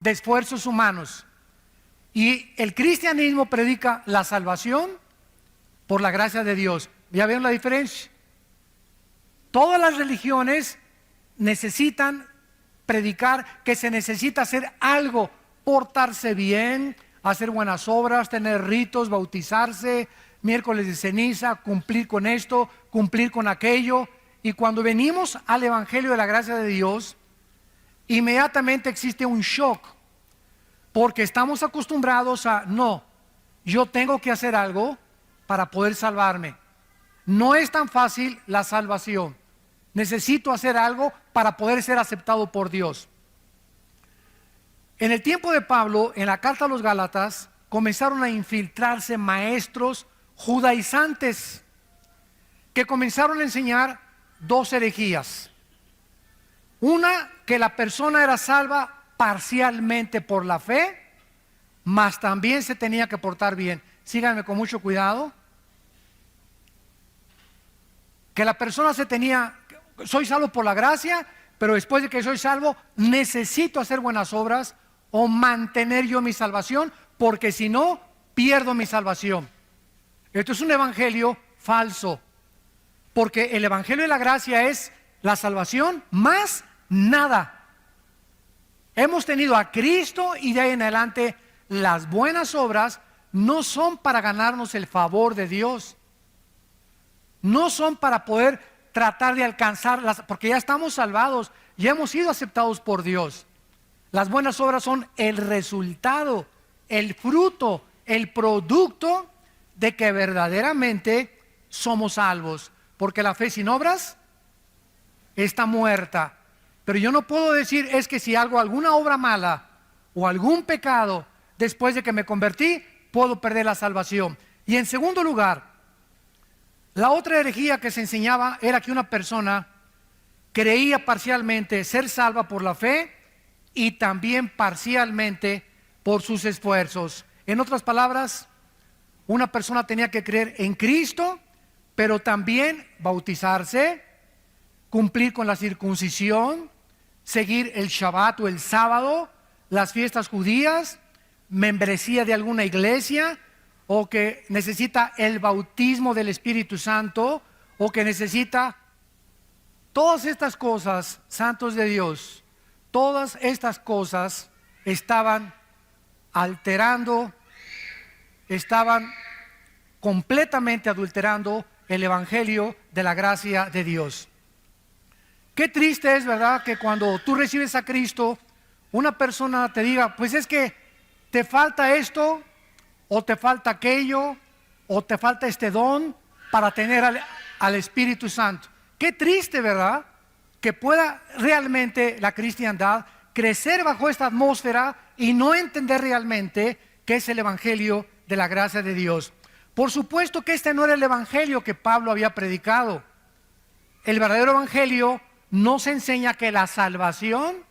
de esfuerzos humanos. Y el cristianismo predica la salvación por la gracia de Dios. ¿Ya ven la diferencia? Todas las religiones necesitan predicar que se necesita hacer algo, portarse bien, hacer buenas obras, tener ritos, bautizarse, miércoles de ceniza, cumplir con esto, cumplir con aquello. Y cuando venimos al Evangelio de la gracia de Dios, inmediatamente existe un shock, porque estamos acostumbrados a, no, yo tengo que hacer algo para poder salvarme. No es tan fácil la salvación. Necesito hacer algo para poder ser aceptado por Dios. En el tiempo de Pablo, en la carta a los Gálatas, comenzaron a infiltrarse maestros judaizantes que comenzaron a enseñar dos herejías. Una, que la persona era salva parcialmente por la fe, mas también se tenía que portar bien. Síganme con mucho cuidado. Que la persona soy salvo por la gracia, pero después de que soy salvo, necesito hacer buenas obras o mantener yo mi salvación, porque si no, pierdo mi salvación. Esto es un evangelio falso, porque el evangelio de la gracia es la salvación más nada. Hemos tenido a Cristo y de ahí en adelante las buenas obras no son para ganarnos el favor de Dios. No son para poder tratar de alcanzarlas, porque ya estamos salvados, ya hemos sido aceptados por Dios. Las buenas obras son el resultado, el fruto, el producto de que verdaderamente somos salvos. Porque la fe sin obras está muerta. Pero yo no puedo decir, es que si hago alguna obra mala o algún pecado después de que me convertí, puedo perder la salvación. Y en segundo lugar, la otra herejía que se enseñaba era que una persona creía parcialmente ser salva por la fe y también parcialmente por sus esfuerzos. En otras palabras, una persona tenía que creer en Cristo, pero también bautizarse, cumplir con la circuncisión, seguir el Shabbat o el sábado, las fiestas judías, membresía de alguna iglesia, o que necesita el bautismo del Espíritu Santo, o que necesita todas estas cosas, santos de Dios. Todas estas cosas estaban alterando, estaban completamente adulterando el evangelio de la gracia de Dios. Qué triste es, ¿verdad?, que cuando tú recibes a Cristo, una persona te diga, pues es que te falta esto, o te falta aquello, o te falta este don para tener al Espíritu Santo. Qué triste, ¿verdad?, que pueda realmente la cristiandad crecer bajo esta atmósfera y no entender realmente qué es el evangelio de la gracia de Dios. Por supuesto que este no era el evangelio que Pablo había predicado. El verdadero evangelio nos enseña que la salvación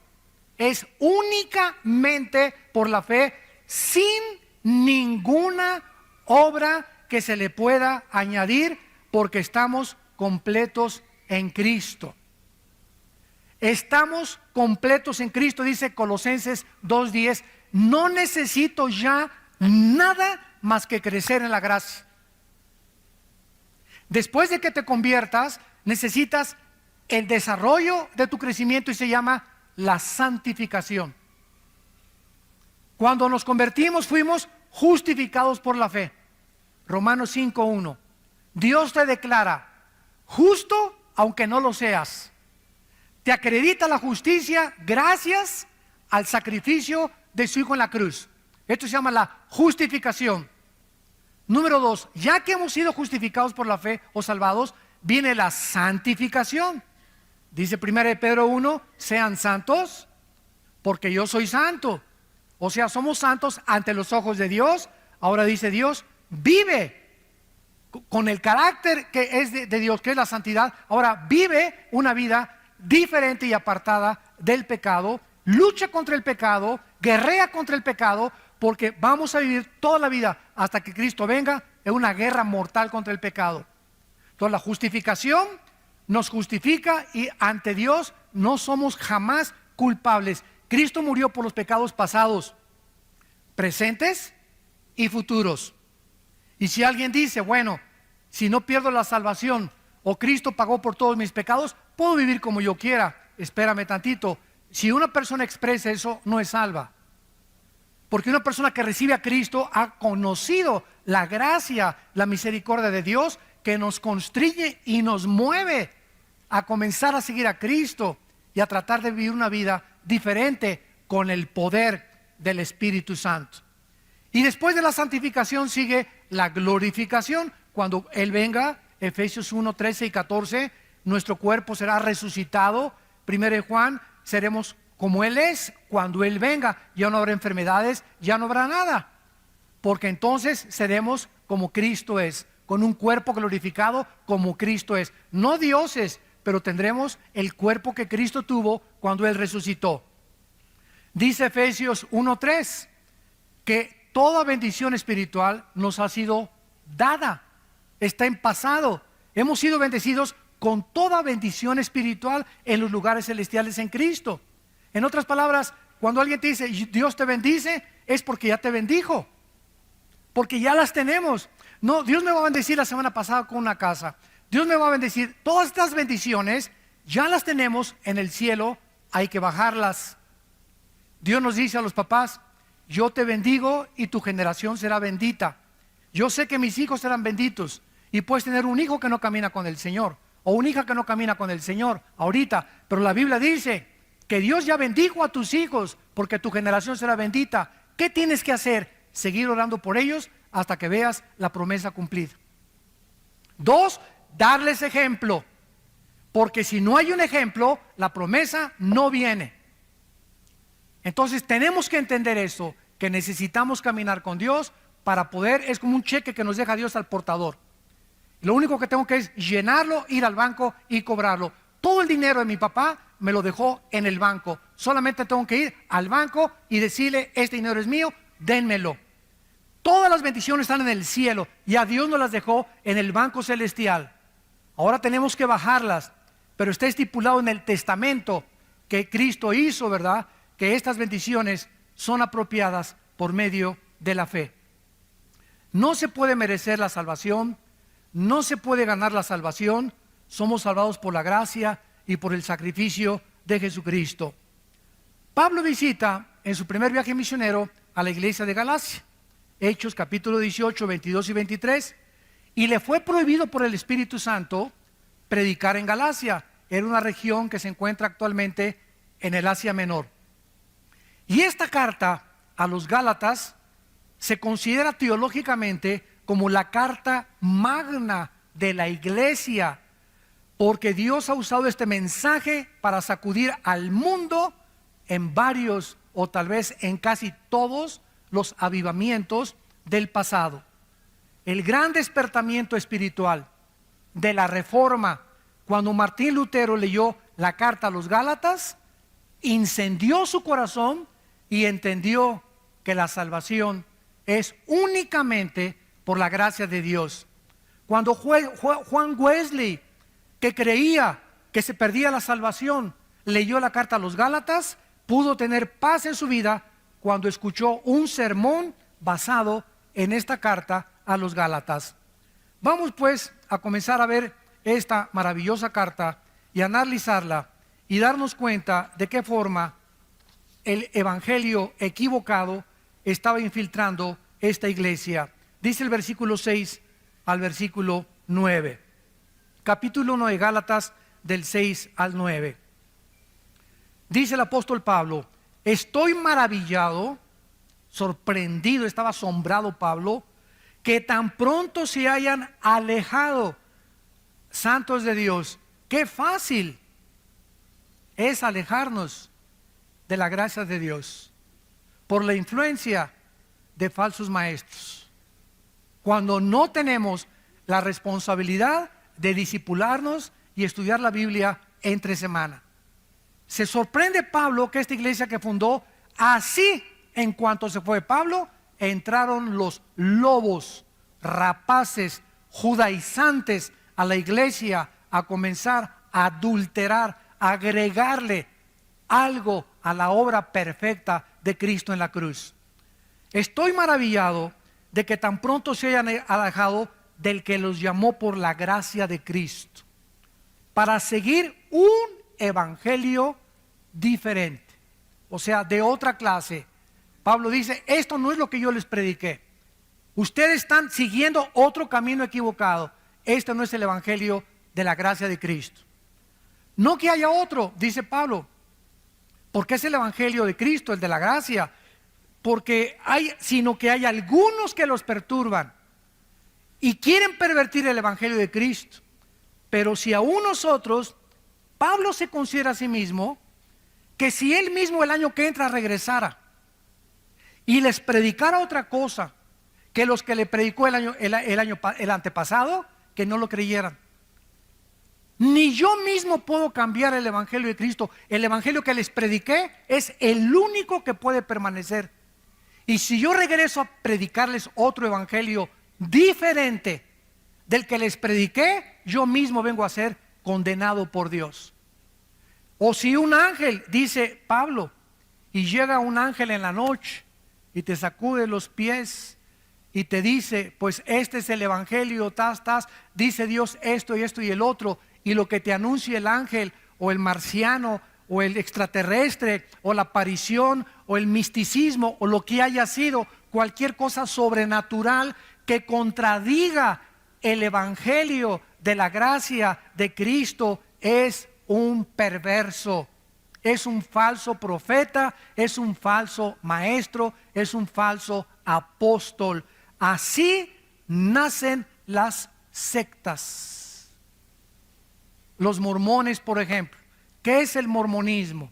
es únicamente por la fe, sin ninguna obra que se le pueda añadir, porque estamos completos en Cristo. Estamos completos en Cristo, dice Colosenses 2:10. No necesito ya nada más que crecer en la gracia. Después de que te conviertas, necesitas el desarrollo de tu crecimiento y se llama la santificación. Cuando nos convertimos fuimos justificados por la fe. Romanos 5:1. Dios te declara justo aunque no lo seas. Te acredita la justicia gracias al sacrificio de su Hijo en la cruz. Esto se llama la justificación. Número 2, ya que hemos sido justificados por la fe o salvados, viene la santificación. Dice 1 Pedro 1, sean santos porque yo soy santo. O sea, somos santos ante los ojos de Dios. Ahora dice Dios, vive con el carácter que es de Dios, que es la santidad. Ahora vive una vida diferente y apartada del pecado, lucha contra el pecado, guerrea contra el pecado, porque vamos a vivir toda la vida hasta que Cristo venga en una guerra mortal contra el pecado. Entonces la justificación nos justifica y ante Dios no somos jamás culpables. Cristo murió por los pecados pasados, presentes y futuros. Y si alguien dice, bueno, si no pierdo la salvación o Cristo pagó por todos mis pecados, puedo vivir como yo quiera. Espérame tantito. Si una persona expresa eso, no es salva. Porque una persona que recibe a Cristo ha conocido la gracia, la misericordia de Dios, que nos constriñe y nos mueve a comenzar a seguir a Cristo y a tratar de vivir una vida diferente con el poder del Espíritu Santo. Y después de la santificación sigue la glorificación. Cuando Él venga, Efesios 1, 13 y 14, nuestro cuerpo será resucitado. 1 Juan, seremos como Él es cuando Él venga. Ya no habrá enfermedades, ya no habrá nada, porque entonces seremos como Cristo es, con un cuerpo glorificado como Cristo es. No dioses, pero tendremos el cuerpo que Cristo tuvo cuando Él resucitó. Dice Efesios 1:3 que toda bendición espiritual nos ha sido dada, está en pasado. Hemos sido bendecidos con toda bendición espiritual en los lugares celestiales en Cristo. En otras palabras, cuando alguien te dice Dios te bendice, es porque ya te bendijo, porque ya las tenemos. No, Dios me va a bendecir la semana pasada con una casa, Dios me va a bendecir. Todas estas bendiciones ya las tenemos en el cielo, hay que bajarlas. Dios nos dice a los papás, yo te bendigo y tu generación será bendita. Yo sé que mis hijos serán benditos. Y puedes tener un hijo que no camina con el Señor, o una hija que no camina con el Señor ahorita, pero la Biblia dice que Dios ya bendijo a tus hijos porque tu generación será bendita. ¿Qué tienes que hacer? Seguir orando por ellos hasta que veas la promesa cumplida. 2, darles ejemplo, porque si no hay un ejemplo, la promesa no viene. Entonces tenemos que entender eso, que necesitamos caminar con Dios para poder, es como un cheque que nos deja Dios al portador. Lo único que tengo que es llenarlo, ir al banco y cobrarlo. Todo el dinero de mi papá me lo dejó en el banco. Solamente tengo que ir al banco y decirle, este dinero es mío, dénmelo. Todas las bendiciones están en el cielo y a Dios nos las dejó en el banco celestial. Ahora tenemos que bajarlas, pero está estipulado en el testamento que Cristo hizo, ¿verdad?, que estas bendiciones son apropiadas por medio de la fe. No se puede merecer la salvación, no se puede ganar la salvación. Somos salvados por la gracia y por el sacrificio de Jesucristo. Pablo visita en su primer viaje misionero a la iglesia de Galacia, Hechos capítulo 18, 22 y 23, y le fue prohibido por el Espíritu Santo predicar en Galacia. Era una región que se encuentra actualmente en el Asia Menor. Y esta carta a los Gálatas se considera teológicamente como la carta magna de la iglesia, porque Dios ha usado este mensaje para sacudir al mundo en varios o tal vez en casi todos los avivamientos del pasado. El gran despertamiento espiritual de la Reforma, cuando Martín Lutero leyó la carta a los Gálatas, incendió su corazón y entendió que la salvación es únicamente por la gracia de Dios. Cuando Juan Wesley, que creía que se perdía la salvación, leyó la carta a los Gálatas, pudo tener paz en su vida cuando escuchó un sermón basado en esta carta a los Gálatas. Vamos pues a comenzar a ver esta maravillosa carta y analizarla y darnos cuenta de qué forma el evangelio equivocado estaba infiltrando esta iglesia. Dice el versículo 6 al versículo 9. Capítulo 1 de Gálatas, del 6 al 9. Dice el apóstol Pablo: estoy maravillado, sorprendido, estaba asombrado Pablo, que tan pronto se hayan alejado santos de Dios. Qué fácil es alejarnos de la gracia de Dios por la influencia de falsos maestros, cuando no tenemos la responsabilidad de discipularnos y estudiar la Biblia entre semana. Se sorprende Pablo que esta iglesia que fundó, así en cuanto se fue Pablo, entraron los lobos rapaces judaizantes a la iglesia a comenzar a adulterar, a agregarle algo a la obra perfecta de Cristo en la cruz. Estoy maravillado de que tan pronto se hayan alejado del que los llamó por la gracia de Cristo, para seguir un evangelio diferente, o sea, de otra clase. Pablo dice, esto no es lo que yo les prediqué. Ustedes están siguiendo otro camino equivocado. Este no es el evangelio de la gracia de Cristo. No que haya otro, dice Pablo, porque es el evangelio de Cristo, el de la gracia, sino que hay algunos que los perturban y quieren pervertir el evangelio de Cristo. Pero si aún nosotros, Pablo se considera a sí mismo que si él mismo el año que entra regresara y les predicara otra cosa que los que le predicó el antepasado, que no lo creyeran. Ni yo mismo puedo cambiar el evangelio de Cristo. El evangelio que les prediqué es el único que puede permanecer. Y si yo regreso a predicarles otro evangelio diferente del que les prediqué, yo mismo vengo a ser condenado por Dios. O si un ángel, dice Pablo, y llega un ángel en la noche y te sacude los pies y te dice, pues este es el evangelio, dice Dios esto y esto y el otro, y lo que te anuncia el ángel o el marciano o el extraterrestre o la aparición o el misticismo o lo que haya sido, cualquier cosa sobrenatural que contradiga el evangelio de la gracia de Cristo, es un perverso, es un falso profeta, es un falso maestro, es un falso apóstol. Así nacen las sectas. Los mormones, por ejemplo. ¿Qué es el mormonismo?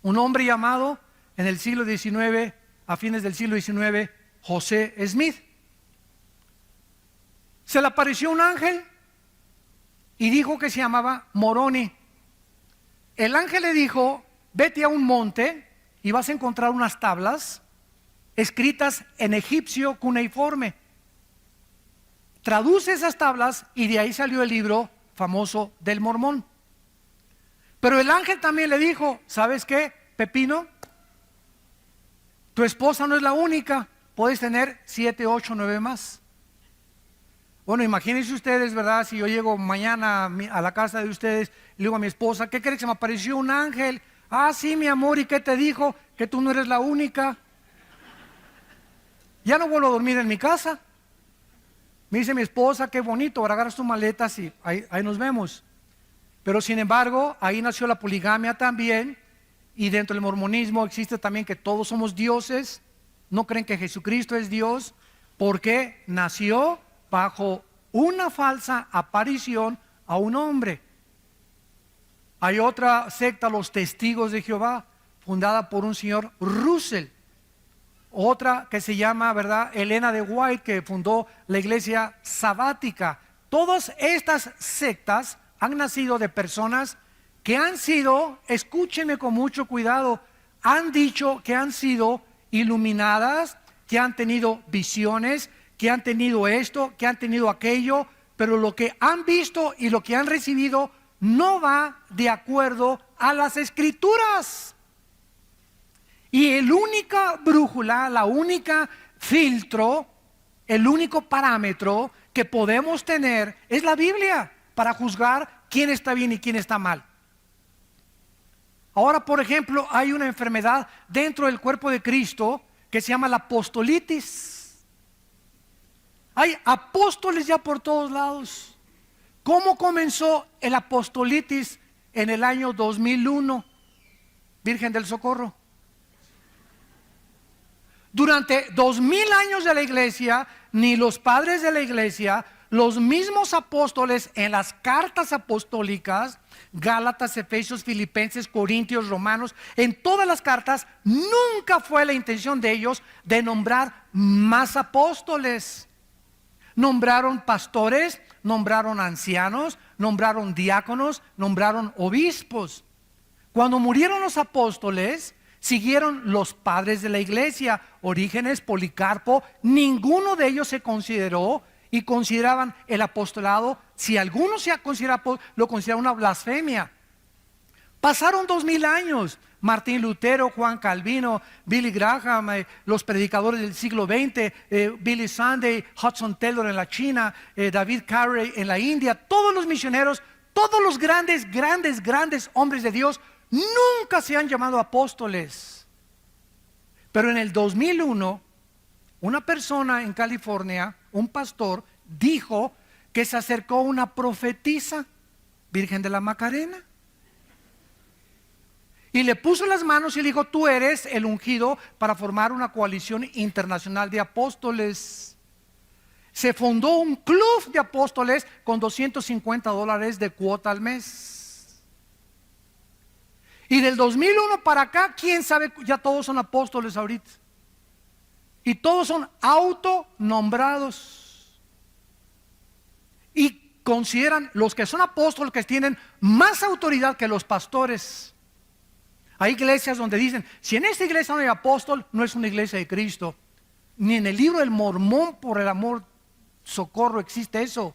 Un hombre llamado en el siglo XIX, a fines del siglo XIX, José Smith. Se le apareció un ángel y dijo que se llamaba Moroni. El ángel le dijo, vete a un monte y vas a encontrar unas tablas escritas en egipcio cuneiforme. Traduce esas tablas y de ahí salió el libro famoso del Mormón. Pero el ángel también le dijo, ¿sabes qué, Pepino? Tu esposa no es la única, puedes tener 7, 8, 9 más. Bueno, imagínense ustedes, ¿verdad? Si yo llego mañana a la casa de ustedes y le digo a mi esposa, ¿qué crees que se me apareció un ángel? Ah, sí, mi amor, ¿y qué te dijo? Que tú no eres la única. Ya no vuelvo a dormir en mi casa. Me dice mi esposa, qué bonito, ahora agarras tus maletas y ahí nos vemos. Pero sin embargo, ahí nació la poligamia también, y dentro del mormonismo existe también que todos somos dioses. No creen que Jesucristo es Dios, porque nació bajo una falsa aparición a un hombre. Hay otra secta, los Testigos de Jehová, fundada por un señor Russell. Otra que se llama, ¿verdad?, Elena de White, que fundó la iglesia sabática. Todas estas sectas han nacido de personas que han sido, escúchenme con mucho cuidado, han dicho que han sido iluminadas, que han tenido visiones, que han tenido esto, que han tenido aquello, pero lo que han visto y lo que han recibido no va de acuerdo a las escrituras. Y el única brújula, la única filtro, el único parámetro que podemos tener es la Biblia para juzgar quién está bien y quién está mal. Ahora, por ejemplo, hay una enfermedad dentro del cuerpo de Cristo que se llama la apostolitis. Hay apóstoles ya por todos lados. ¿Cómo comenzó el apostolitis en el año 2001? Virgen del Socorro. Durante 2000 años de la iglesia, ni los padres de la iglesia, los mismos apóstoles en las cartas apostólicas, Gálatas, Efesios, Filipenses, Corintios, Romanos, en todas las cartas, nunca fue la intención de ellos de nombrar más apóstoles. Nombraron pastores, nombraron ancianos, nombraron diáconos, nombraron obispos. Cuando murieron los apóstoles, siguieron los padres de la iglesia, Orígenes, Policarpo. Ninguno de ellos se consideró y consideraban el apostolado, si alguno se considera, lo considera una blasfemia. Pasaron 2000 años, Martín Lutero, Juan Calvino, Billy Graham, los predicadores del siglo XX, Billy Sunday, Hudson Taylor en la China, David Carey en la India, todos los misioneros, todos los grandes hombres de Dios nunca se han llamado apóstoles. Pero en el 2001, una persona en California, un pastor, dijo que se acercó una profetisa, Virgen de la Macarena, y le puso las manos y le dijo: tú eres el ungido para formar una coalición internacional de apóstoles. Se fundó un club de apóstoles con $250 de cuota al mes. Y del 2001 para acá, quién sabe, ya todos son apóstoles ahorita. Y todos son autonombrados. Y consideran los que son apóstoles que tienen más autoridad que los pastores. Hay iglesias donde dicen: si en esta iglesia no hay apóstol, no es una iglesia de Cristo. Ni en el libro del Mormón, por el amor, socorro, existe eso.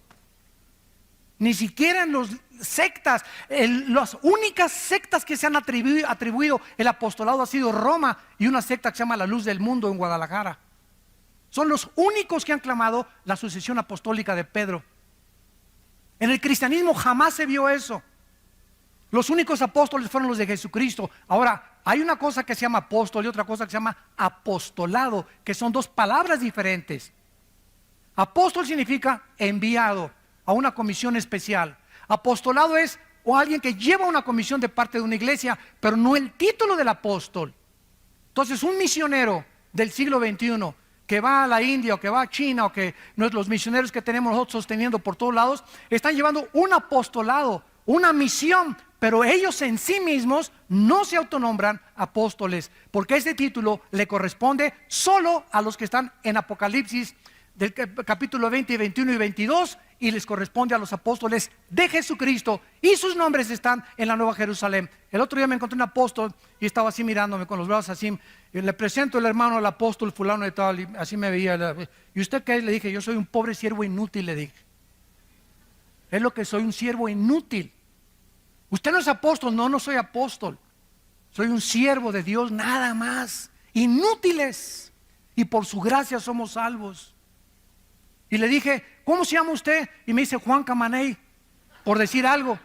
Ni siquiera en las sectas, las únicas sectas que se han atribuido el apostolado ha sido Roma y una secta que se llama La Luz del Mundo en Guadalajara. Son los únicos que han clamado la sucesión apostólica de Pedro. En el cristianismo jamás se vio eso. Los únicos apóstoles fueron los de Jesucristo. Ahora, hay una cosa que se llama apóstol y otra cosa que se llama apostolado, que son dos palabras diferentes. Apóstol significa enviado a una comisión especial. Apostolado es alguien que lleva una comisión de parte de una iglesia, pero no el título del apóstol. Entonces, un misionero del siglo XXI que va a la India o que va a China, o que los misioneros que tenemos nosotros sosteniendo por todos lados, están llevando un apostolado, una misión, pero ellos en sí mismos no se autonombran apóstoles, porque ese título le corresponde solo a los que están en Apocalipsis del capítulo 20, 21 y 22, y les corresponde a los apóstoles de Jesucristo, y sus nombres están en la Nueva Jerusalén. El otro día me encontré un apóstol y estaba así mirándome con los brazos así, y le presento el hermano al apóstol fulano y tal, y así me veía. ¿Y usted qué es? Le dije: yo soy un pobre siervo inútil, le dije. Es lo que soy, un siervo inútil. Usted no es apóstol. No, no soy apóstol. Soy un siervo de Dios, nada más. Inútiles. Y por su gracia somos salvos. Y le dije: ¿cómo se llama usted? Y me dice: Juan Camaney. Por decir algo.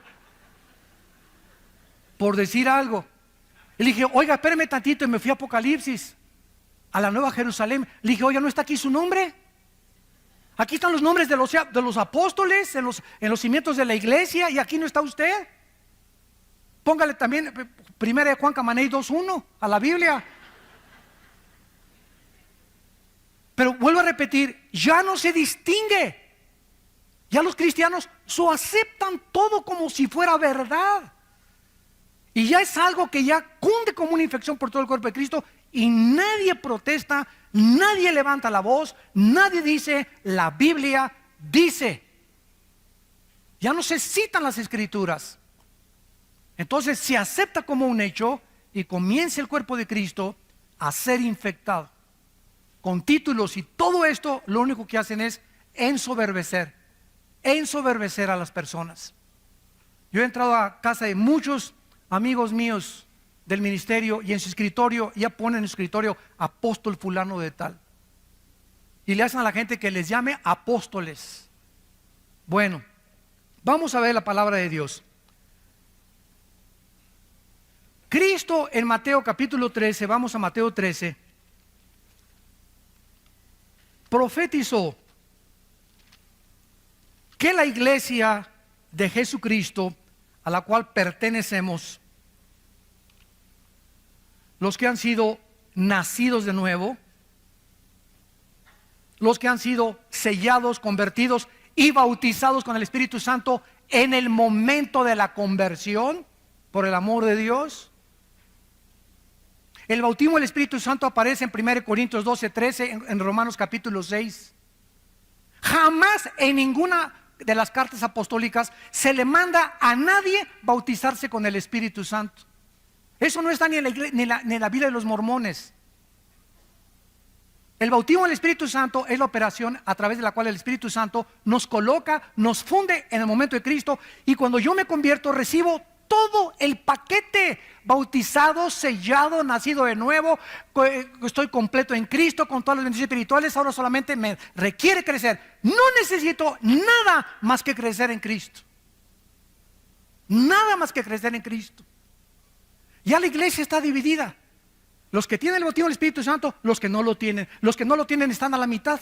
Por decir algo. Y le dije: oiga, espéreme tantito. Y me fui a Apocalipsis, a la Nueva Jerusalén. Le dije: oiga, ¿no está aquí su nombre? Aquí están los nombres de los apóstoles en los cimientos de la iglesia, y aquí no está usted. Póngale también 1 Juan Camaney 2:1 a la Biblia. Pero vuelvo a repetir, ya no se distingue. Ya los cristianos aceptan todo como si fuera verdad. Y ya es algo que ya cunde como una infección por todo el cuerpo de Cristo, y nadie protesta, nadie levanta la voz, nadie dice: la Biblia dice. Ya no se citan las escrituras. Entonces se acepta como un hecho, y comienza el cuerpo de Cristo a ser infectado con títulos, y todo esto lo único que hacen es ensoberbecer a las personas. Yo he entrado a casa de muchos amigos míos del ministerio, y en su escritorio ya ponen en su escritorio: apóstol fulano de tal, y le hacen a la gente que les llame apóstoles. Bueno, vamos a ver la palabra de Dios. Cristo en Mateo capítulo 13, vamos a Mateo 13, profetizó que la iglesia de Jesucristo, a la cual pertenecemos, los que han sido nacidos de nuevo, los que han sido sellados, convertidos y bautizados con el Espíritu Santo en el momento de la conversión, por el amor de Dios. El bautismo del Espíritu Santo aparece en 1 Corintios 12, 13, en Romanos capítulo 6. Jamás en ninguna de las cartas apostólicas se le manda a nadie bautizarse con el Espíritu Santo. Eso no está ni en la Biblia de los mormones. El bautismo del Espíritu Santo es la operación a través de la cual el Espíritu Santo nos coloca, nos funde en el momento de Cristo, y cuando yo me convierto recibo todo el paquete: bautizado, sellado, nacido de nuevo, estoy completo en Cristo con todas las bendiciones espirituales. Ahora solamente me requiere crecer. No necesito nada más que crecer en Cristo. Nada más que crecer en Cristo. Ya la iglesia está dividida: los que tienen el bautismo del Espíritu Santo, los que no lo tienen. Los que no lo tienen están a la mitad.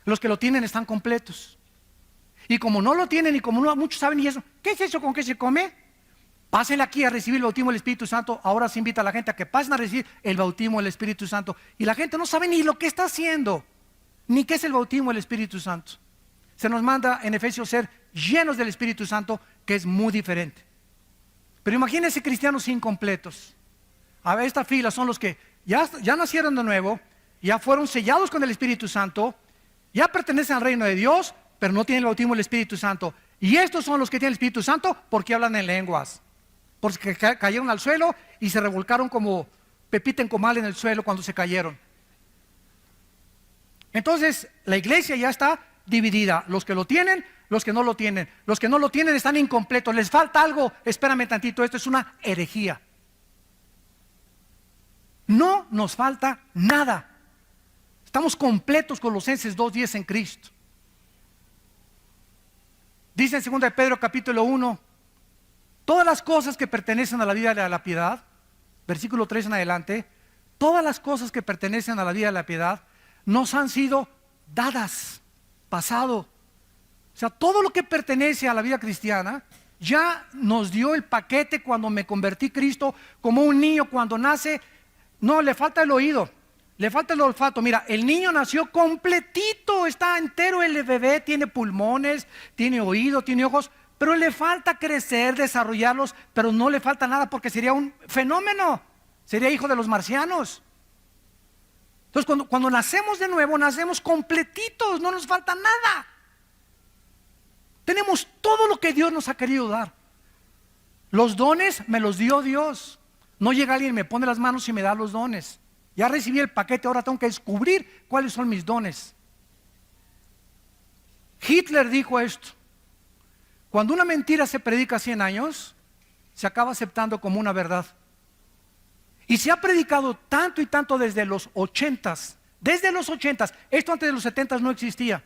Los que lo tienen están completos. Y como no lo tienen, y como no muchos saben, y eso, ¿qué es eso? ¿Con qué se come? Pasen aquí a recibir el bautismo del Espíritu Santo. Ahora se invita a la gente a que pasen a recibir el bautismo del Espíritu Santo. Y la gente no sabe ni lo que está haciendo, ni qué es el bautismo del Espíritu Santo. Se nos manda en Efesios ser llenos del Espíritu Santo, que es muy diferente. Pero imagínense cristianos incompletos. A ver, esta fila son los que ya nacieron de nuevo, ya fueron sellados con el Espíritu Santo, ya pertenecen al reino de Dios, pero no tienen el bautismo del Espíritu Santo. Y estos son los que tienen el Espíritu Santo porque hablan en lenguas, porque cayeron al suelo y se revolcaron como pepita en comal en el suelo cuando se cayeron. Entonces la iglesia ya está dividida: los que lo tienen, los que no lo tienen. Los que no lo tienen están incompletos, les falta algo. Espérame tantito, esto es una herejía. No nos falta nada. Estamos completos. Colosenses 2:10 en Cristo. Dice en 2 de Pedro capítulo 1: todas las cosas que pertenecen a la vida de la piedad, versículo 3 en adelante, todas las cosas que pertenecen a la vida de la piedad nos han sido dadas, pasado. O sea, todo lo que pertenece a la vida cristiana ya nos dio el paquete cuando me convertí a Cristo, como un niño cuando nace. No, le falta el oído, le falta el olfato. Mira, el niño nació completito, está entero el bebé, tiene pulmones, tiene oído, tiene ojos, pero le falta crecer, desarrollarlos, pero no le falta nada porque sería un fenómeno, sería hijo de los marcianos. Entonces cuando nacemos de nuevo, nacemos completitos, no nos falta nada. Tenemos todo lo que Dios nos ha querido dar. Los dones me los dio Dios. No llega alguien y me pone las manos y me da los dones. Ya recibí el paquete, ahora tengo que descubrir cuáles son mis dones. Hitler dijo esto: cuando una mentira se predica 100 años, se acaba aceptando como una verdad. Y se ha predicado tanto y tanto desde los 80s. Desde los 80s, esto antes de los 70s no existía.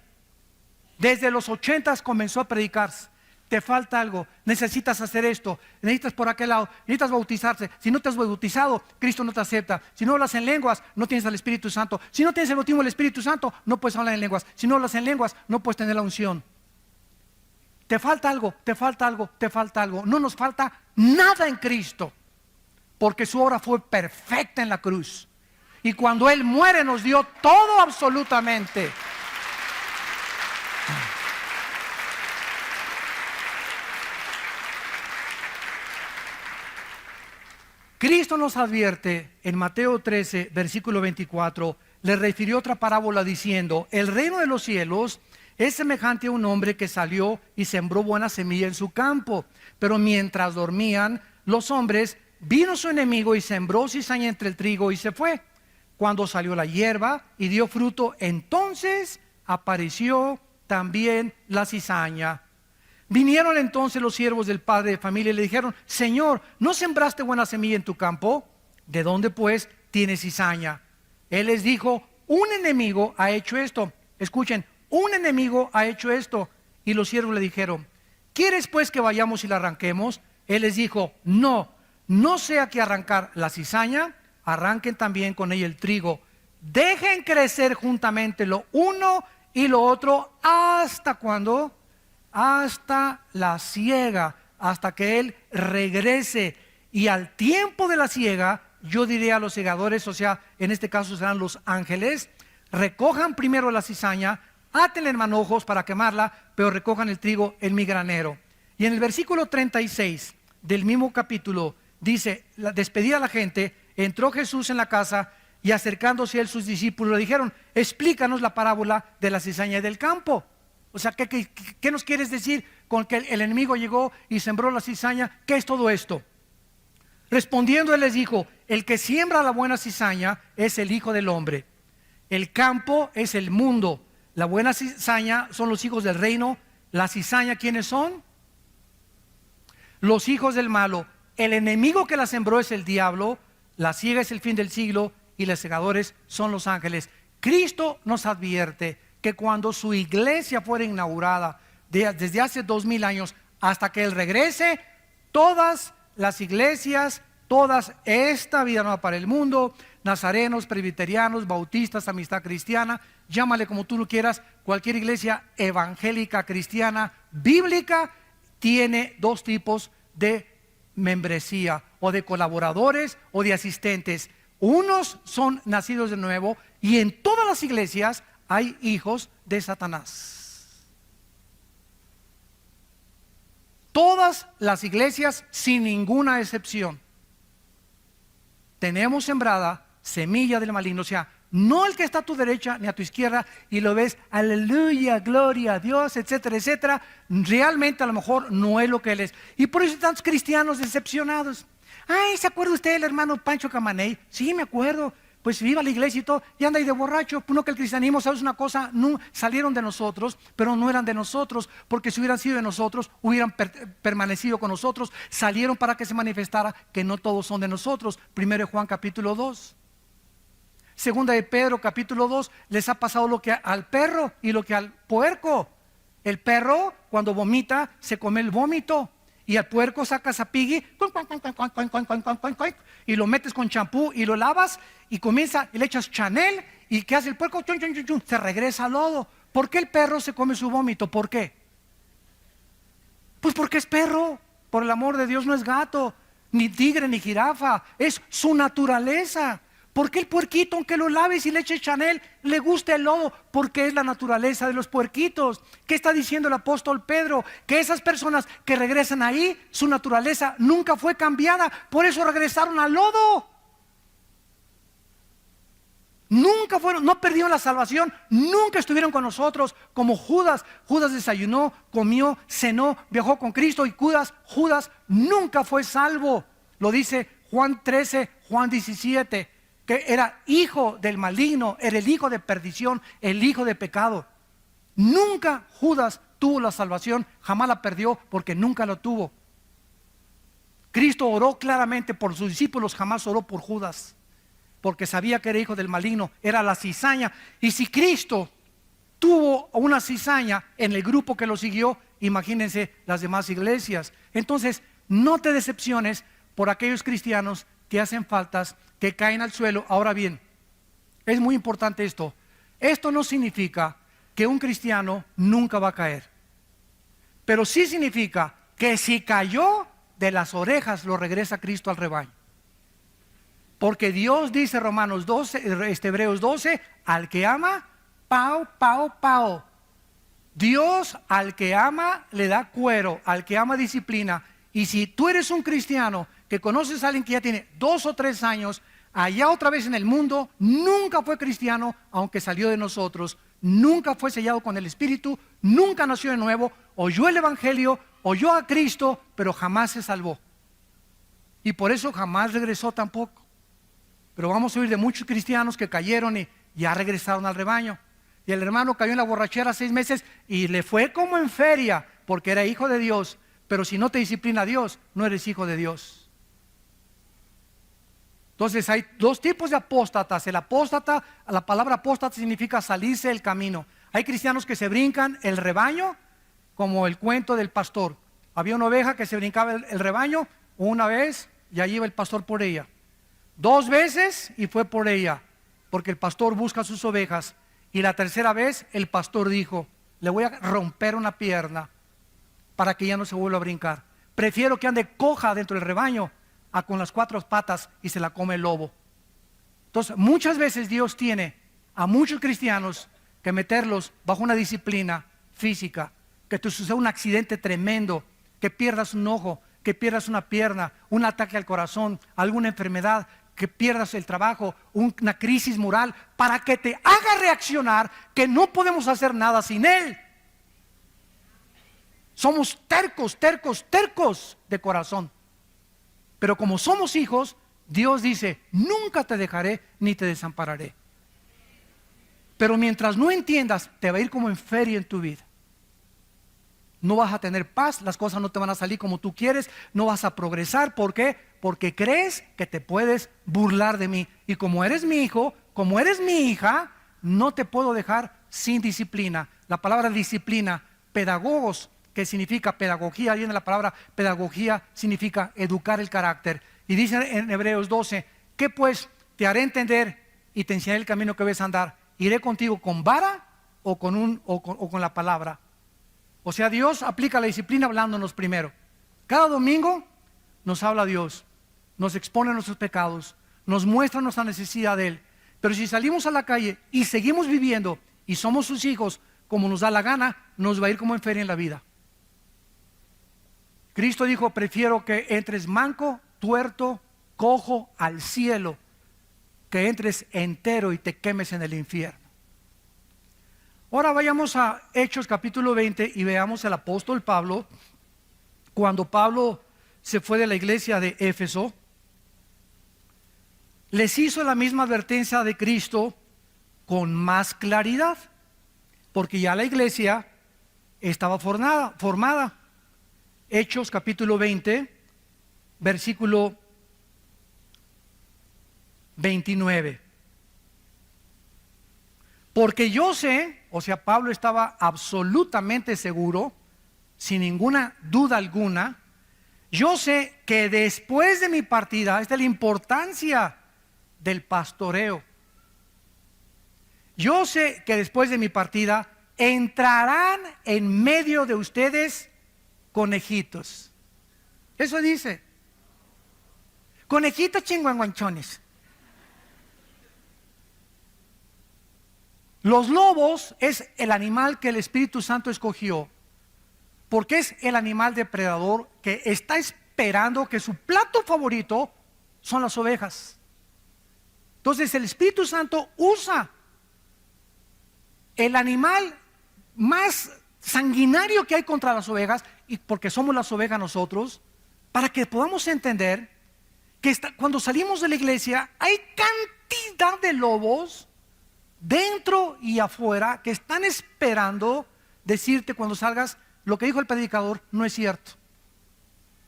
Desde los 80s comenzó a predicarse. Te falta algo, necesitas hacer esto, necesitas por aquel lado, necesitas bautizarse. Si no te has bautizado, Cristo no te acepta. Si no hablas en lenguas, no tienes al Espíritu Santo. Si no tienes el bautismo del Espíritu Santo, no puedes hablar en lenguas. Si no hablas en lenguas, no puedes tener la unción. Te falta algo, te falta algo, te falta algo. No nos falta nada en Cristo, porque su obra fue perfecta en la cruz. Y cuando Él muere nos dio todo absolutamente. Cristo nos advierte en Mateo 13, versículo 24, le refirió otra parábola diciendo: el reino de los cielos es semejante a un hombre que salió y sembró buena semilla en su campo. Pero mientras dormían los hombres, vino su enemigo y sembró cizaña entre el trigo y se fue. Cuando salió la hierba y dio fruto, entonces apareció también la cizaña. Vinieron entonces los siervos del padre de familia y le dijeron: Señor, ¿no sembraste buena semilla en tu campo? ¿De dónde pues tienes cizaña? Él les dijo: un enemigo ha hecho esto. Escuchen, un enemigo ha hecho esto. Y los siervos le dijeron: ¿quieres pues que vayamos y la arranquemos? Él les dijo: no sea que arrancar la cizaña, arranquen también con ella el trigo. Dejen crecer juntamente lo uno y lo otro hasta cuando, hasta la siega, hasta que Él regrese. Y al tiempo de la siega, yo diré a los segadores, o sea, en este caso serán los ángeles: recojan primero la cizaña, átenla en manojos para quemarla, pero recojan el trigo en mi granero. Y en el versículo 36 del mismo capítulo dice: despedida a la gente, entró Jesús en la casa y acercándose a él sus discípulos le dijeron: explícanos la parábola de la cizaña y del campo. O sea, ¿qué nos quieres decir con que el enemigo llegó y sembró la cizaña? ¿Qué es todo esto? Respondiendo él les dijo: el que siembra la buena cizaña es el Hijo del Hombre. El campo es el mundo. La buena cizaña son los hijos del reino. La cizaña, ¿quiénes son? los hijos del malo. El enemigo que la sembró es el diablo, la siega es el fin del siglo y los segadores son los ángeles. Cristo nos advierte que cuando su iglesia fuera inaugurada, desde hace 2000 años hasta que Él regrese, todas las iglesias, todas esta vida nueva para el mundo, nazarenos, presbiterianos, bautistas, amistad cristiana, llámale como tú lo quieras, cualquier iglesia evangélica, cristiana, bíblica, tiene dos tipos de membresía, o de colaboradores o de asistentes. Unos son nacidos de nuevo, y en todas las iglesias hay hijos de Satanás. Todas las iglesias, sin ninguna excepción, tenemos sembrada semilla del maligno. O sea, no el que está a tu derecha ni a tu izquierda y lo ves, aleluya, gloria a Dios, etcétera, etcétera. Realmente a lo mejor no es lo que él es. Y por eso hay tantos cristianos decepcionados. Ay, ¿se acuerda usted del hermano Pancho Camaney? Sí, me acuerdo. Pues iba a la iglesia y todo, y anda ahí de borracho. Pues no, que el cristianismo, ¿sabes una cosa? No, salieron de nosotros, pero no eran de nosotros, porque si hubieran sido de nosotros, hubieran permanecido con nosotros. Salieron para que se manifestara que no todos son de nosotros. Primero de Juan capítulo 2. Segunda de Pedro capítulo 2, les ha pasado lo que al perro y lo que al puerco. El perro, cuando vomita, se come el vómito. Y al puerco sacas a Piggy y lo metes con champú y lo lavas y comienza y le echas Chanel. ¿Y qué hace el puerco? Chun, chun, chun, chun, se regresa al lodo. ¿Por qué el perro se come su vómito? ¿Por qué? Pues porque es perro. Por el amor de Dios, no es gato, ni tigre, ni jirafa. Es su naturaleza. ¿Por qué el puerquito, aunque lo laves y le eches Chanel, le gusta el lodo? Porque es la naturaleza de los puerquitos. ¿Qué está diciendo el apóstol Pedro? Que esas personas que regresan ahí, su naturaleza nunca fue cambiada. Por eso regresaron al lodo. Nunca fueron, no perdieron la salvación, nunca estuvieron con nosotros como Judas. Judas desayunó, comió, cenó, viajó con Cristo, y Judas nunca fue salvo. Lo dice Juan 13, Juan 17. Que era hijo del maligno, era el hijo de perdición, el hijo de pecado. Nunca Judas tuvo la salvación, jamás la perdió porque nunca lo tuvo. Cristo oró claramente por sus discípulos, jamás oró por Judas, porque sabía que era hijo del maligno, era la cizaña. Y si Cristo tuvo una cizaña en el grupo que lo siguió, imagínense las demás iglesias. Entonces, no te decepciones por aquellos cristianos que hacen faltas, que caen al suelo. Ahora bien, es muy importante esto. Esto no significa que un cristiano nunca va a caer, pero sí significa que si cayó, de las orejas lo regresa Cristo al rebaño. Porque Dios dice, Romanos 12, Hebreos 12, al que ama, pao, pao, pao. Dios al que ama le da cuero, al que ama disciplina. Y si tú eres un cristiano que conoces a alguien que ya tiene 2 o 3 años, allá otra vez en el mundo, nunca fue cristiano, aunque salió de nosotros, nunca fue sellado con el Espíritu, nunca nació de nuevo, oyó el Evangelio, oyó a Cristo, pero jamás se salvó. Y por eso jamás regresó tampoco. Pero vamos a oír de muchos cristianos que cayeron y ya regresaron al rebaño. Y el hermano cayó en la borrachera 6 meses y le fue como en feria, porque era hijo de Dios. Pero si no te disciplina Dios, no eres hijo de Dios. Entonces hay 2 tipos de apóstatas. El apóstata, la palabra apóstata significa salirse del camino. Hay cristianos que se brincan el rebaño, como el cuento del pastor. Había una oveja que se brincaba el rebaño una vez y allí iba el pastor por ella. 2 veces y fue por ella, porque el pastor busca sus ovejas. Y la tercera vez el pastor dijo, le voy a romper una pierna para que ya no se vuelva a brincar. Prefiero que ande coja dentro del rebaño a con las 4 patas y se la come el lobo. Entonces muchas veces Dios tiene a muchos cristianos que meterlos bajo una disciplina física, que te suceda un accidente tremendo, que pierdas un ojo, que pierdas una pierna, un ataque al corazón, alguna enfermedad, que pierdas el trabajo, una crisis moral, para que te haga reaccionar que no podemos hacer nada sin Él. Somos tercos, tercos, tercos de corazón. Pero como somos hijos, Dios dice, nunca te dejaré ni te desampararé. Pero mientras no entiendas, te va a ir como en feria en tu vida. no vas a tener paz, las cosas no te van a salir como tú quieres, no vas a progresar. ¿Por qué? Porque crees que te puedes burlar de mí. Y como eres mi hijo, como eres mi hija, no te puedo dejar sin disciplina. La palabra disciplina, pedagogos, que significa pedagogía, viene la palabra pedagogía, significa educar el carácter. Y dice en Hebreos 12, ¿qué pues? Te haré entender y te enseñaré el camino que debes andar. ¿Iré contigo con vara o con la palabra? O sea, Dios aplica la disciplina hablándonos primero. Cada domingo nos habla Dios, nos expone nuestros pecados, nos muestra nuestra necesidad de Él. Pero si salimos a la calle y seguimos viviendo y somos sus hijos como nos da la gana, nos va a ir como en feria en la vida. Cristo dijo, prefiero que entres manco, tuerto, cojo al cielo, que entres entero y te quemes en el infierno. Ahora vayamos a Hechos capítulo 20 y veamos al apóstol Pablo. Cuando Pablo se fue de la iglesia de Éfeso, les hizo la misma advertencia de Cristo con más claridad, porque ya la iglesia estaba formada. Hechos capítulo 20, versículo 29. Porque yo sé, o sea, Pablo estaba absolutamente seguro, sin ninguna duda alguna, yo sé que después de mi partida, esta es la importancia del pastoreo. Yo sé que después de mi partida entrarán en medio de ustedes conejitos. Eso dice. Conejitos chinguanguanchones. Los lobos es el animal que el Espíritu Santo escogió, porque es el animal depredador que está esperando, que su plato favorito son las ovejas. Entonces el Espíritu Santo usa el animal más sanguinario que hay contra las ovejas, y porque somos las ovejas nosotros, para que podamos entender que cuando salimos de la iglesia hay cantidad de lobos dentro y afuera que están esperando decirte cuando salgas, lo que dijo el predicador no es cierto,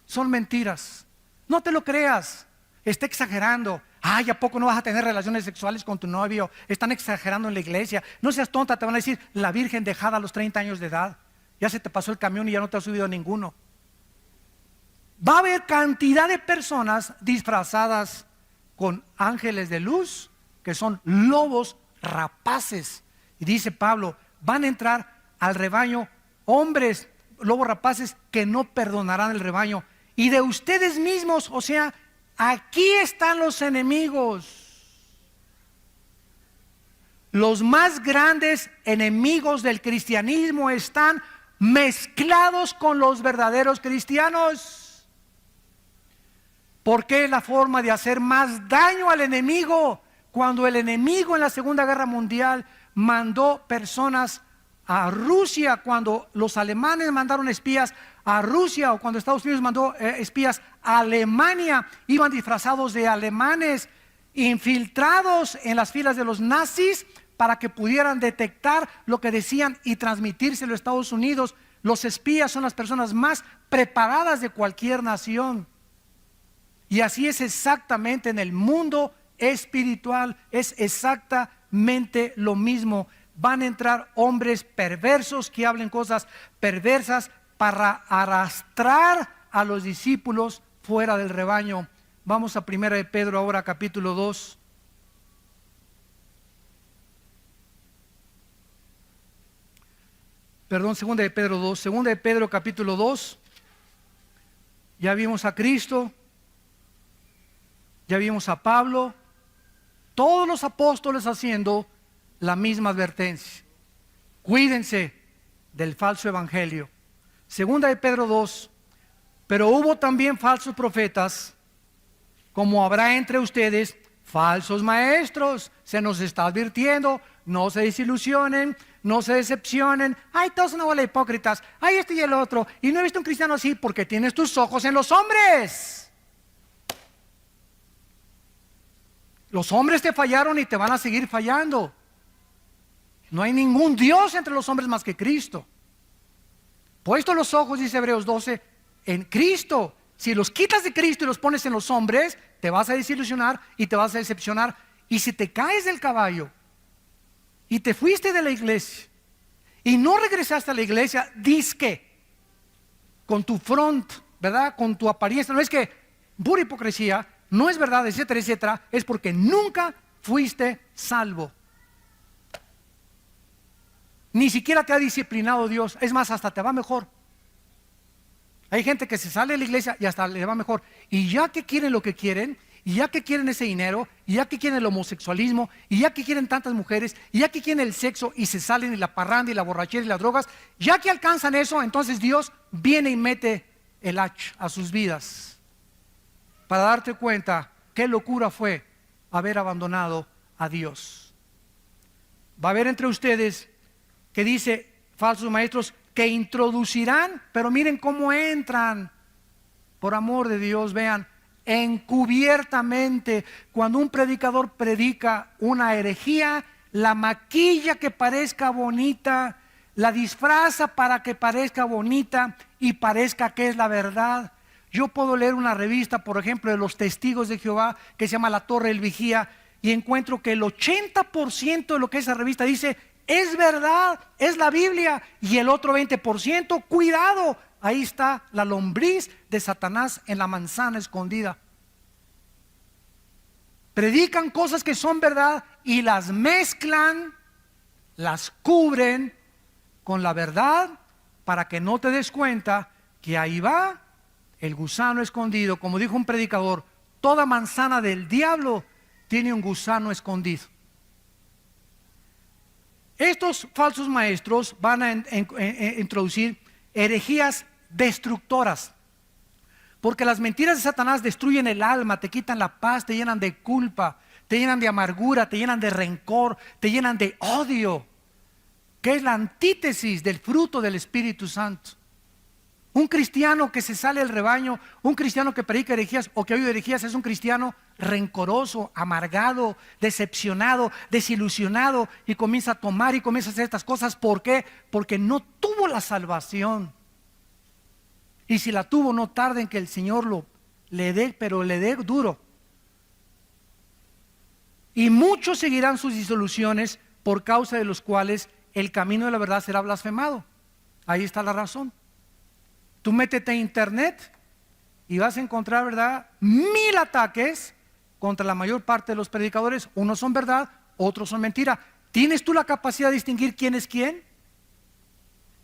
son mentiras, no te lo creas, está exagerando. Ay, ¿a poco no vas a tener relaciones sexuales con tu novio? Están exagerando en la iglesia. No seas tonta, te van a decir la virgen dejada a los 30 años de edad. Ya se te pasó el camión y ya no te has subido a ninguno. Va a haber cantidad de personas disfrazadas con ángeles de luz, que son lobos rapaces. Y dice Pablo, van a entrar al rebaño hombres, lobos rapaces, que no perdonarán el rebaño. Y de ustedes mismos, o sea, aquí están los enemigos. Los más grandes enemigos del cristianismo están mezclados con los verdaderos cristianos. Porque es la forma de hacer más daño al enemigo. Cuando el enemigo en la Segunda Guerra Mundial mandó personas a Rusia, cuando los alemanes mandaron espías a Rusia, o cuando Estados Unidos mandó espías a Alemania, iban disfrazados de alemanes, infiltrados en las filas de los nazis para que pudieran detectar lo que decían y transmitírselo a Estados Unidos. Los espías son las personas más preparadas de cualquier nación. Y así es exactamente en el mundo espiritual, es exactamente lo mismo. Van a entrar hombres perversos que hablen cosas perversas para arrastrar a los discípulos fuera del rebaño. Vamos a 1 de Pedro ahora, capítulo 2. Perdón, 2 de Pedro 2. 2 de Pedro capítulo 2. Ya vimos a Cristo, ya vimos a Pablo, todos los apóstoles haciendo la misma advertencia. Cuídense del falso evangelio. 2 de Pedro 2. Pero hubo también falsos profetas, como habrá entre ustedes falsos maestros. Se nos está advirtiendo, no se desilusionen, no se decepcionen. Ay, todos son una bola de hipócritas. Ay, este y el otro. Y no he visto un cristiano así, porque tienes tus ojos en los hombres. Los hombres te fallaron y te van a seguir fallando. No hay ningún Dios entre los hombres más que Cristo. puesto los ojos, dice Hebreos 12, en Cristo. Si los quitas de Cristo y los pones en los hombres, te vas a desilusionar y te vas a decepcionar. Y si te caes del caballo y te fuiste de la iglesia y no regresaste a la iglesia, dizque con tu front, ¿verdad? Con tu apariencia, no es que pura hipocresía, no es verdad, etcétera, etcétera, es porque nunca fuiste salvo. Ni siquiera te ha disciplinado Dios, es más, hasta te va mejor. Hay gente que se sale de la iglesia y hasta le va mejor. Y ya que quieren lo que quieren, y ya que quieren ese dinero, y ya que quieren el homosexualismo, y ya que quieren tantas mujeres, y ya que quieren el sexo, y se salen y la parranda y la borrachera y las drogas, ya que alcanzan eso, entonces Dios viene y mete el hacha a sus vidas para darte cuenta qué locura fue haber abandonado a Dios. Va a haber entre ustedes que dice, falsos maestros, que introducirán, pero miren cómo entran, por amor de Dios, vean, encubiertamente. Cuando un predicador predica una herejía, la maquilla que parezca bonita, la disfraza para que parezca bonita y parezca que es la verdad. Yo puedo leer una revista, por ejemplo, de los Testigos de Jehová, que se llama La Torre del Vigía, y encuentro que el 80% de lo que esa revista dice es verdad, es la Biblia, y el otro 20%, cuidado, ahí está la lombriz de Satanás en la manzana escondida. Predican cosas que son verdad y las mezclan, las cubren con la verdad para que no te des cuenta que ahí va el gusano escondido. Como dijo un predicador, toda manzana del diablo tiene un gusano escondido. Estos falsos maestros van a introducir herejías destructoras, porque las mentiras de Satanás destruyen el alma, te quitan la paz, te llenan de culpa, te llenan de amargura, te llenan de rencor, te llenan de odio, que es la antítesis del fruto del Espíritu Santo. Un cristiano que se sale del rebaño, un cristiano que predica herejías o que oye herejías, es un cristiano rencoroso, amargado, decepcionado, desilusionado, y comienza a tomar y comienza a hacer estas cosas. ¿Por qué? Porque no tuvo la salvación. Y si la tuvo, no tarde en que el Señor le dé, pero le dé duro. Y muchos seguirán sus disoluciones, por causa de los cuales el camino de la verdad será blasfemado. Ahí está la razón. Tú métete a internet y vas a encontrar, ¿verdad?, 1000 ataques contra la mayor parte de los predicadores. Unos son verdad, otros son mentira. ¿Tienes tú la capacidad de distinguir quién es quién?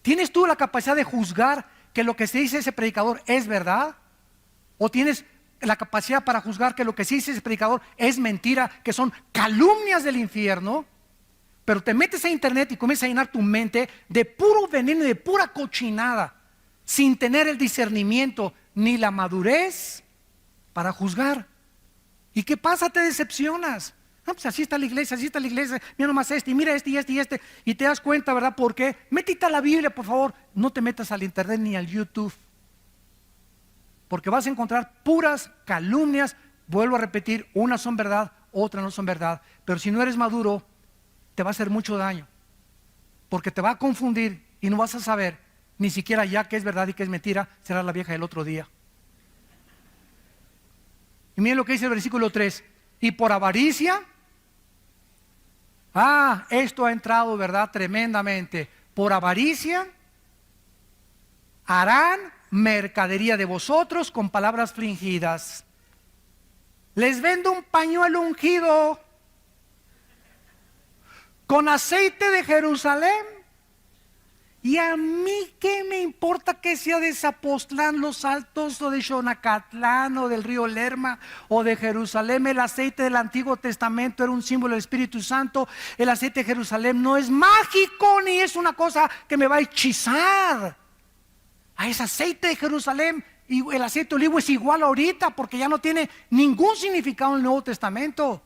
¿Tienes tú la capacidad de juzgar que lo que se dice ese predicador es verdad? ¿O tienes la capacidad para juzgar que lo que se dice ese predicador es mentira, que son calumnias del infierno? Pero te metes a internet y comienzas a llenar tu mente de puro veneno y de pura cochinada, sin tener el discernimiento ni la madurez para juzgar. ¿Y qué pasa? Te decepcionas. Pues así está la iglesia, mira nomás este, y mira este y este y este, y te das cuenta, ¿verdad? ¿Por qué? Métete a la Biblia, por favor. No te metas al internet ni al YouTube, porque vas a encontrar puras calumnias. Vuelvo a repetir, unas son verdad, otras no son verdad. Pero si no eres maduro, te va a hacer mucho daño, porque te va a confundir y no vas a saber ni siquiera ya qué es verdad y qué es mentira. Será la vieja del otro día. Y miren lo que dice el versículo 3. Y por avaricia, esto ha entrado, ¿verdad?, tremendamente. Por avaricia harán mercadería de vosotros con palabras fingidas. Les vendo un pañuelo ungido con aceite de Jerusalén. Y a mí, ¿qué me importa que sea de Zapotlán, Los Altos, o de Xonacatlán, o del río Lerma, o de Jerusalén? El aceite del Antiguo Testamento era un símbolo del Espíritu Santo. El aceite de Jerusalén no es mágico, ni es una cosa que me va a hechizar. Es aceite de Jerusalén, y el aceite de olivo es igual ahorita, porque ya no tiene ningún significado en el Nuevo Testamento.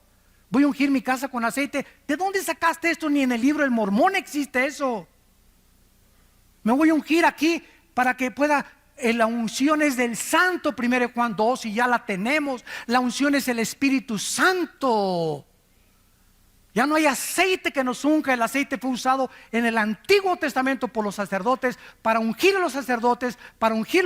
Voy a ungir mi casa con aceite. ¿De dónde sacaste esto? Ni en el libro del Mormón existe eso. Me voy a ungir aquí para que pueda. La unción es del Santo, 1 Juan 2, y ya la tenemos. La unción es el Espíritu Santo. Ya no hay aceite que nos unja. El aceite fue usado en el Antiguo Testamento por los sacerdotes para ungir a los sacerdotes, para ungir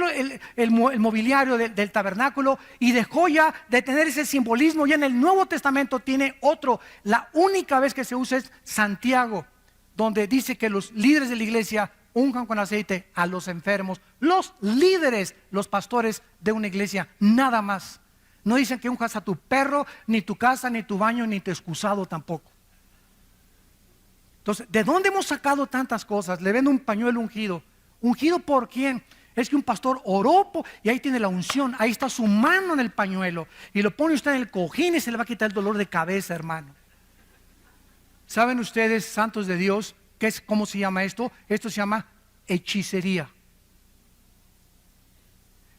el mobiliario del tabernáculo, y dejó ya de tener ese simbolismo. Ya en el Nuevo Testamento tiene otro. La única vez que se usa es Santiago, donde dice que los líderes de la iglesia unjan con aceite a los enfermos. Los líderes, los pastores de una iglesia, nada más. No dicen que unjas a tu perro, ni tu casa, ni tu baño, ni tu excusado tampoco. Entonces, ¿de dónde hemos sacado tantas cosas? Le ven un pañuelo ungido. ¿Ungido por quién? Es que un pastor oró y ahí tiene la unción. Ahí está su mano en el pañuelo. Y lo pone usted en el cojín y se le va a quitar el dolor de cabeza, hermano. ¿Saben ustedes, santos de Dios, cómo se llama esto? Esto se llama hechicería.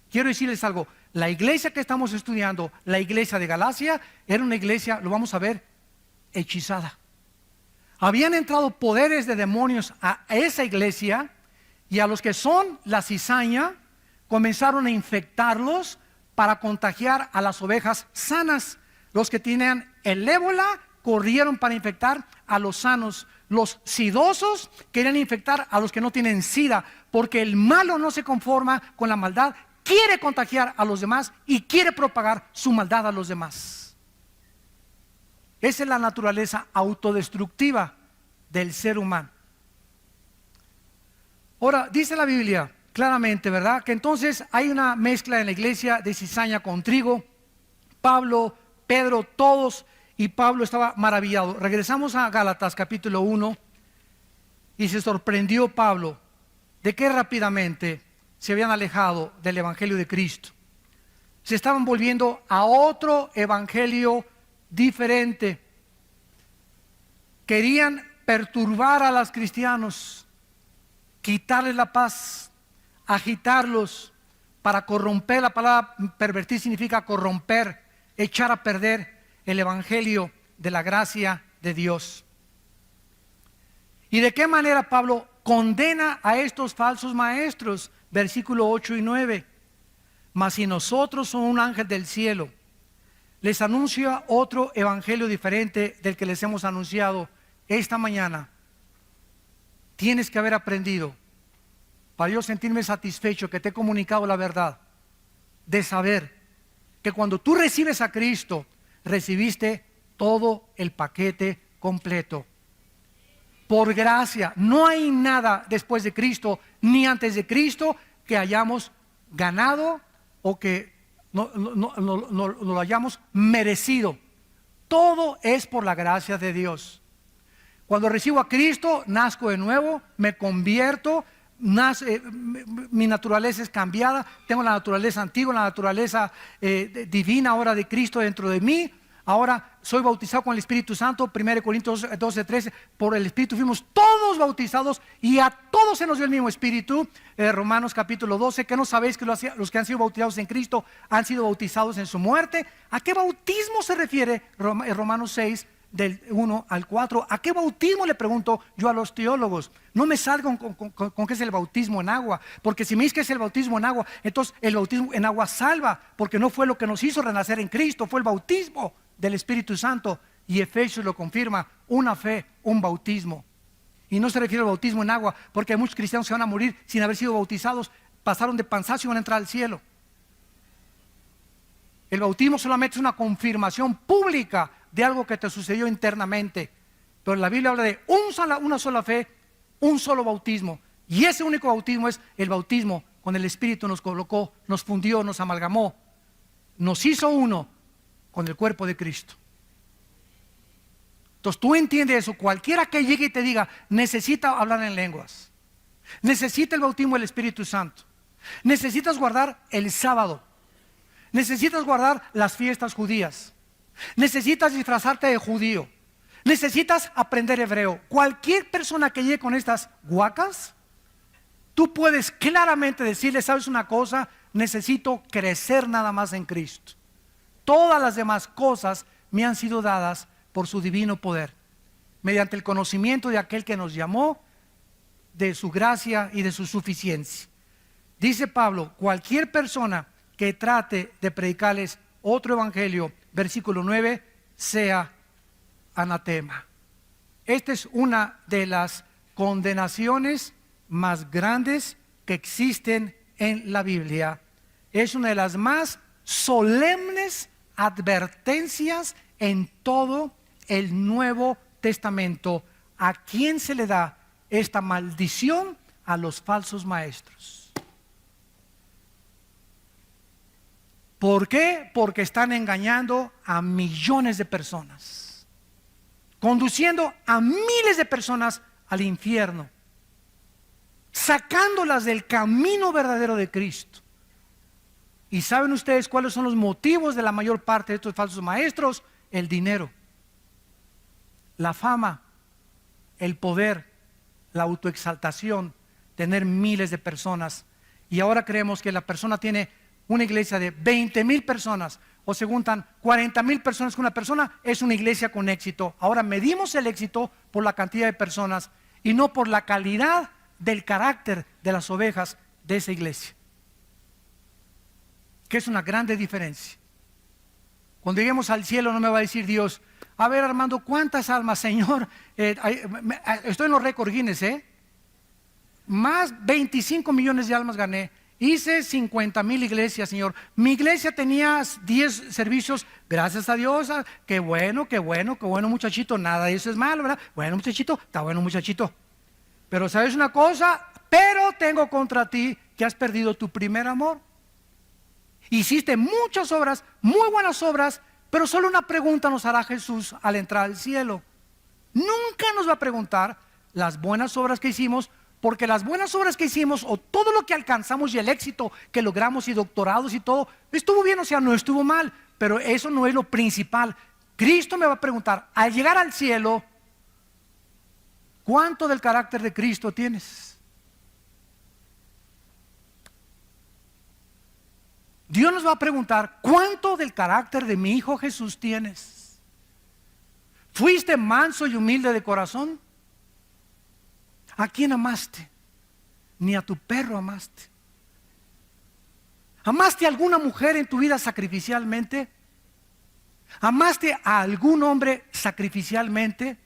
Quiero decirles algo. La iglesia que estamos estudiando, la iglesia de Galacia, era una iglesia, lo vamos a ver, hechizada. Habían entrado poderes de demonios a esa iglesia, y a los que son la cizaña comenzaron a infectarlos para contagiar a las ovejas sanas. Los que tenían el ébola corrieron para infectar a los sanos. Los sidosos querían infectar a los que no tienen sida, porque el malo no se conforma con la maldad, quiere contagiar a los demás y quiere propagar su maldad a los demás. Esa es la naturaleza autodestructiva del ser humano. Ahora, dice la Biblia claramente, ¿verdad?, que entonces hay una mezcla en la iglesia de cizaña con trigo. Pablo, Pedro, todos, y Pablo estaba maravillado. Regresamos a Gálatas capítulo 1, y se sorprendió Pablo de que rápidamente se habían alejado del evangelio de Cristo. Se estaban volviendo a otro evangelio diferente. Querían perturbar a los cristianos, quitarles la paz, agitarlos para corromper. La palabra pervertir significa corromper, echar a perder el evangelio de la gracia de Dios. ¿Y de qué manera Pablo condena a estos falsos maestros? Versículo 8 y 9. Mas si nosotros somos un ángel del cielo, les anuncia otro evangelio diferente del que les hemos anunciado esta mañana. Tienes que haber aprendido, para yo sentirme satisfecho que te he comunicado la verdad, de saber que cuando tú recibes a Cristo, recibiste todo el paquete completo. Por gracia, no hay nada después de Cristo ni antes de Cristo que hayamos ganado o que no lo hayamos merecido. Todo es por la gracia de Dios. Cuando recibo a Cristo, nazco de nuevo, me convierto, mi naturaleza es cambiada, tengo la naturaleza antigua, la naturaleza divina ahora de Cristo dentro de mí. Ahora soy bautizado con el Espíritu Santo. 1 Corintios 12:13, por el Espíritu fuimos todos bautizados, y a todos se nos dio el mismo Espíritu. Romanos capítulo 12, que no sabéis que los que han sido bautizados en Cristo han sido bautizados en su muerte. ¿A qué bautismo se refiere Romanos 6, del 1 al 4? ¿A qué bautismo, le pregunto yo a los teólogos? No me salgan con que es el bautismo en agua, porque si me dicen que es el bautismo en agua, entonces el bautismo en agua salva, porque no fue lo que nos hizo renacer en Cristo, fue el bautismo del Espíritu Santo. Y Efesios lo confirma: una fe, un bautismo. Y no se refiere al bautismo en agua, porque hay muchos cristianos que van a morir sin haber sido bautizados, pasaron de panzazo y van a entrar al cielo. El bautismo solamente es una confirmación pública de algo que te sucedió internamente. Pero la Biblia habla de una sola fe, un solo bautismo. Y ese único bautismo es el bautismo con el Espíritu. Nos colocó, nos fundió, nos amalgamó, nos hizo uno con el cuerpo de Cristo. Entonces tú entiendes eso. Cualquiera que llegue y te diga necesita hablar en lenguas, necesita el bautismo del Espíritu Santo, necesitas guardar el sábado, necesitas guardar las fiestas judías, necesitas disfrazarte de judío, necesitas aprender hebreo. Cualquier persona que llegue con estas guacas, tú puedes claramente decirle: ¿sabes una cosa? Necesito crecer nada más en Cristo. Todas las demás cosas me han sido dadas por su divino poder, mediante el conocimiento de aquel que nos llamó, de su gracia y de su suficiencia. Dice Pablo: cualquier persona que trate de predicarles otro evangelio, versículo 9, sea anatema. esta es una de las condenaciones más grandes que existen en la Biblia. Es una de las más solemnes advertencias en todo el Nuevo Testamento. ¿A quién se le da esta maldición? A los falsos maestros. ¿Por qué? Porque están engañando a millones de personas, conduciendo a miles de personas al infierno, sacándolas del camino verdadero de Cristo. ¿Y saben ustedes cuáles son los motivos de la mayor parte de estos falsos maestros? El dinero, la fama, el poder, la autoexaltación, tener miles de personas. Y ahora creemos que la persona tiene una iglesia de 20,000 personas, o se juntan 40,000 personas con una persona, es una iglesia con éxito. Ahora medimos el éxito por la cantidad de personas y no por la calidad del carácter de las ovejas de esa iglesia, que es una grande diferencia. Cuando lleguemos al cielo no me va a decir Dios: a ver, Armando, ¿cuántas almas, Señor? Estoy en los récords Guinness, más 25 millones de almas gané. Hice 50,000 iglesias, Señor. Mi iglesia tenía 10 servicios, gracias a Dios. Qué bueno, muchachito. Nada de eso es malo, ¿verdad? Bueno, muchachito, está bueno, muchachito. Pero ¿sabes una cosa? Pero tengo contra ti que has perdido tu primer amor. Hiciste muchas obras, muy buenas obras, pero solo una pregunta nos hará Jesús al entrar al cielo. Nunca nos va a preguntar las buenas obras que hicimos, porque las buenas obras que hicimos, o todo lo que alcanzamos y el éxito que logramos y doctorados y todo, estuvo bien, o sea, no estuvo mal, pero eso no es lo principal. Cristo me va a preguntar, al llegar al cielo, ¿cuánto del carácter de Cristo tienes? Dios nos va a preguntar, ¿cuánto del carácter de mi Hijo Jesús tienes? ¿Fuiste manso y humilde de corazón? ¿A quién amaste? Ni a tu perro amaste. ¿Amaste a alguna mujer en tu vida sacrificialmente? ¿Amaste a algún hombre sacrificialmente?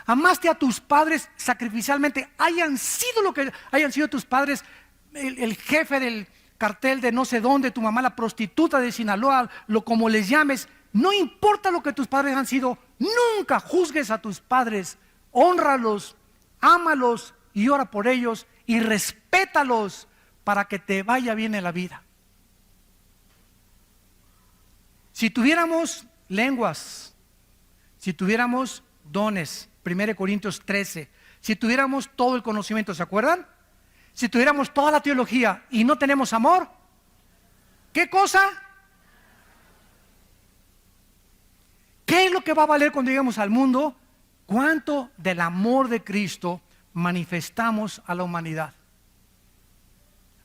¿Amaste a tus padres sacrificialmente? Hayan sido lo que hayan sido tus padres, el jefe del cartel de no sé dónde, tu mamá la prostituta de Sinaloa, lo como les llames, no importa lo que tus padres han sido, nunca juzgues a tus padres, hónralos, ámalos y ora por ellos y respétalos para que te vaya bien en la vida. Si tuviéramos lenguas, si tuviéramos dones, 1 Corintios 13, si tuviéramos todo el conocimiento, ¿se acuerdan? Si tuviéramos toda la teología y no tenemos amor, ¿qué cosa? ¿Qué es lo que va a valer cuando lleguemos al mundo? ¿Cuánto del amor de Cristo manifestamos a la humanidad?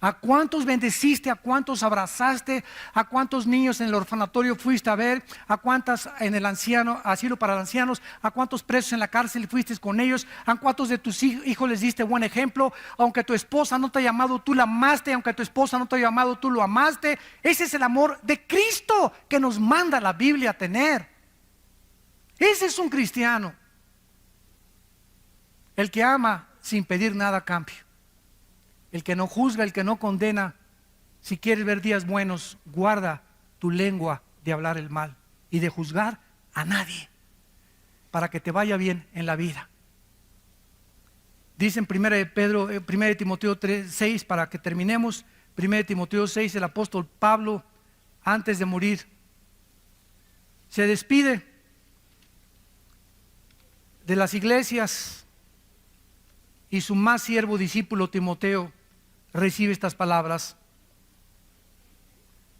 ¿A cuántos bendeciste? ¿A cuántos abrazaste? ¿A cuántos niños en el orfanatorio fuiste a ver? ¿A cuántas en el asilo para ancianos? ¿A cuántos presos en la cárcel fuiste con ellos? ¿A cuántos de tus hijos les diste buen ejemplo? Aunque tu esposa no te ha llamado, tú la amaste. Aunque tu esposa no te ha llamado, tú lo amaste. Ese es el amor de Cristo que nos manda la Biblia a tener. Ese es un cristiano. El que ama sin pedir nada a cambio. El que no juzga, el que no condena. Si quieres ver días buenos, guarda tu lengua de hablar el mal y de juzgar a nadie, para que te vaya bien en la vida. Dice en 1 Timoteo 6, para que terminemos, 1 Timoteo 6, el apóstol Pablo, antes de morir, se despide de las iglesias y su más siervo discípulo Timoteo recibe estas palabras.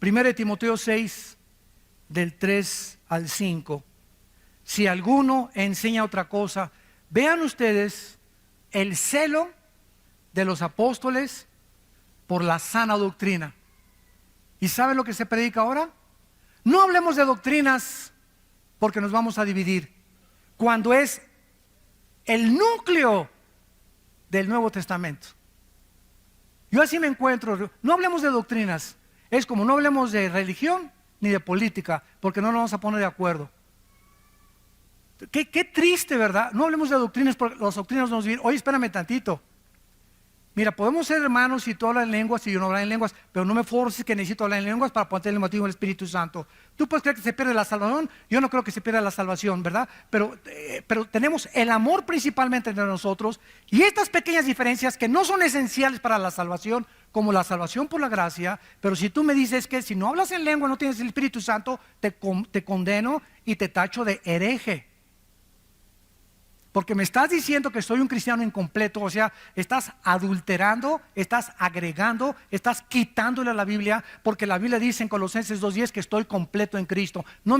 1 Timoteo 6, del 3 al 5. Si alguno enseña otra cosa, vean ustedes el celo de los apóstoles por la sana doctrina. ¿Y saben lo que se predica ahora? No hablemos de doctrinas porque nos vamos a dividir, cuando es el núcleo del Nuevo Testamento. Yo así me encuentro. No hablemos de doctrinas. Es como no hablemos de religión ni de política, porque no nos vamos a poner de acuerdo. Qué triste, ¿verdad? No hablemos de doctrinas porque las doctrinas nos dicen, oye, espérame tantito. Mira, podemos ser hermanos si tú hablas en lenguas y yo no hablo en lenguas, pero no me forces que necesito hablar en lenguas para poner el motivo del Espíritu Santo. Tú puedes creer que se pierde la salvación, yo no creo que se pierda la salvación, ¿verdad? Pero tenemos el amor principalmente entre nosotros y estas pequeñas diferencias que no son esenciales para la salvación, como la salvación por la gracia, pero si tú me dices que si no hablas en lengua no tienes el Espíritu Santo, te condeno y te tacho de hereje. Porque me estás diciendo que soy un cristiano incompleto, o sea, estás adulterando, estás agregando, estás quitándole a la Biblia, porque la Biblia dice en Colosenses 2:10 que estoy completo en Cristo. No me